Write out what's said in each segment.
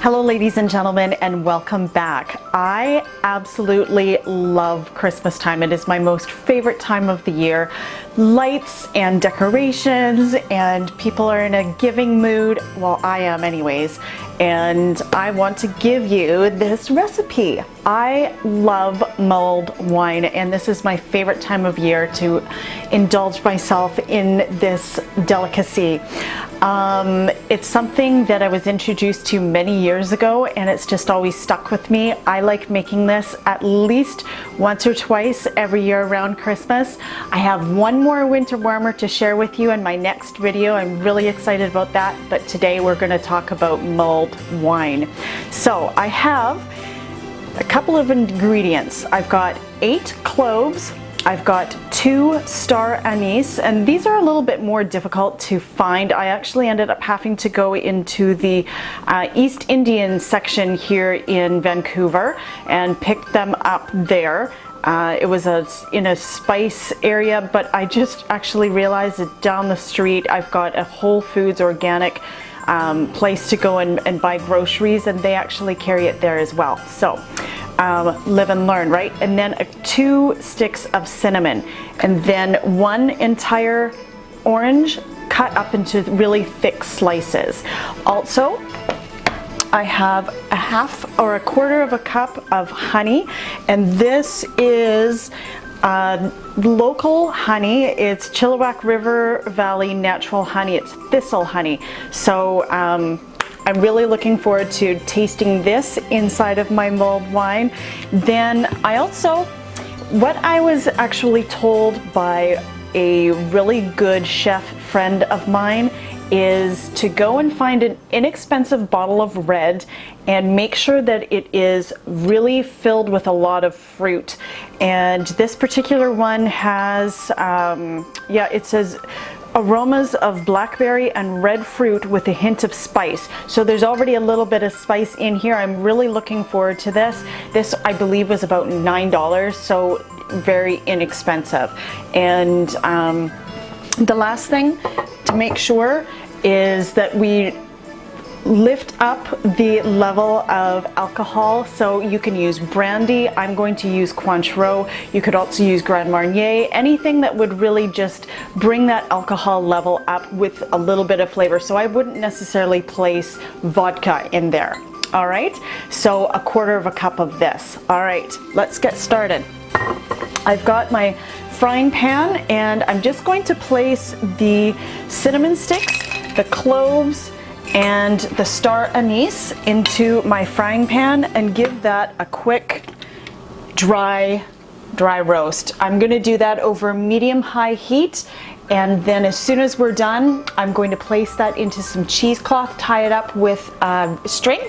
Hello ladies and gentlemen, and welcome back. I absolutely love Christmas time. It is my most favorite time of the year. Lights and decorations, and people are in a giving mood. Well, I am anyways. And I want to give you this recipe. I love mulled wine, and this is my favorite time of year to indulge myself in this delicacy. It's something that I was introduced to many years ago, and it's just always stuck with me. I like making this at least once or twice every year around Christmas. I have one more winter warmer to share with you in my next video. I'm really excited about that, but today we're going to talk about mulled wine. So I have a couple of ingredients. I've got 8 cloves. I've got 2 star anise, and these are a little bit more difficult to find. I actually ended up having to go into the East Indian section here in Vancouver and pick them up there. It was in a spice area, but I just actually realized that down the street I've got a Whole Foods organic place to go and buy groceries, and they actually carry it there as well. So live and learn, right? And then 2 sticks of cinnamon, and then 1 entire orange cut up into really thick slices. Also, I have a half or a quarter of a cup of honey, and this is local honey. It's Chilliwack River Valley natural honey. It's thistle honey. So I'm really looking forward to tasting this inside of my mulled wine. Then what I was actually told by a really good chef friend of mine is to go and find an inexpensive bottle of red and make sure that it is really filled with a lot of fruit. And this particular one has, it says aromas of blackberry and red fruit with a hint of spice. So there's already a little bit of spice in here. I'm really looking forward to this. This, I believe, was about $9, so very inexpensive. And the last thing to make sure is that we lift up the level of alcohol. So you can use Brandy. I'm going to use Cointreau. You could also use Grand Marnier, anything that would really just bring that alcohol level up with a little bit of flavor. So I wouldn't necessarily place vodka in there. All right, so a quarter of a cup of this. All right, let's get started. I've got my frying pan, and I'm just going to place the cinnamon sticks, the cloves, and the star anise into my frying pan and give that a quick dry roast. I'm going to do that over medium-high heat, and then as soon as we're done, I'm going to place that into some cheesecloth, tie it up with string,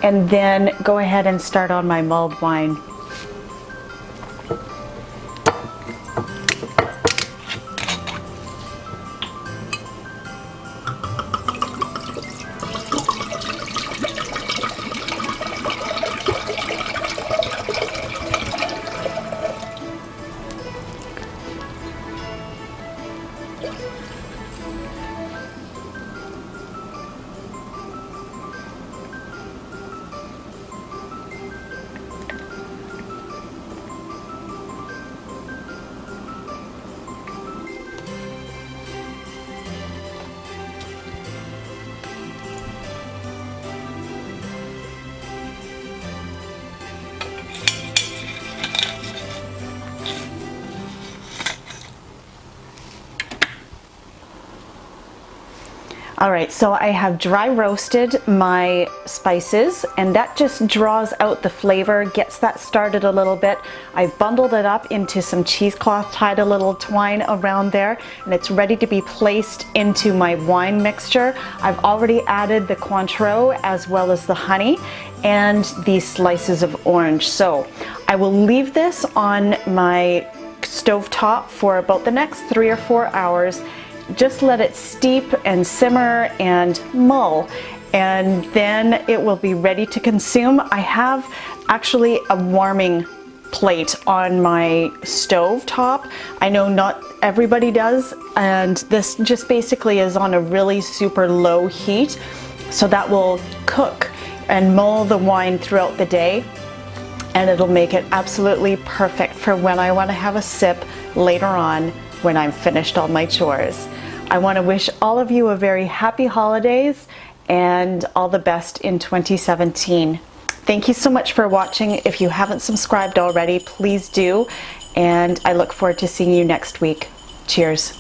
and then go ahead and start on my mulled wine. All right, so I have dry roasted my spices, and that just draws out the flavor, gets that started a little bit. I've bundled it up into some cheesecloth, tied a little twine around there, and it's ready to be placed into my wine mixture. I've already added the Cointreau as well as the honey and these slices of orange. So I will leave this on my stove top for about the next 3 or 4 hours. Just let it steep and simmer and mull, and then it will be ready to consume. I have actually a warming plate on my stove top. I know not everybody does, and this just basically is on a really super low heat, so that will cook and mull the wine throughout the day, and it'll make it absolutely perfect for when I want to have a sip later on when I'm finished all my chores. I want to wish all of you a very happy holidays and all the best in 2017. Thank you so much for watching. If you haven't subscribed already, please do, and I look forward to seeing you next week. Cheers.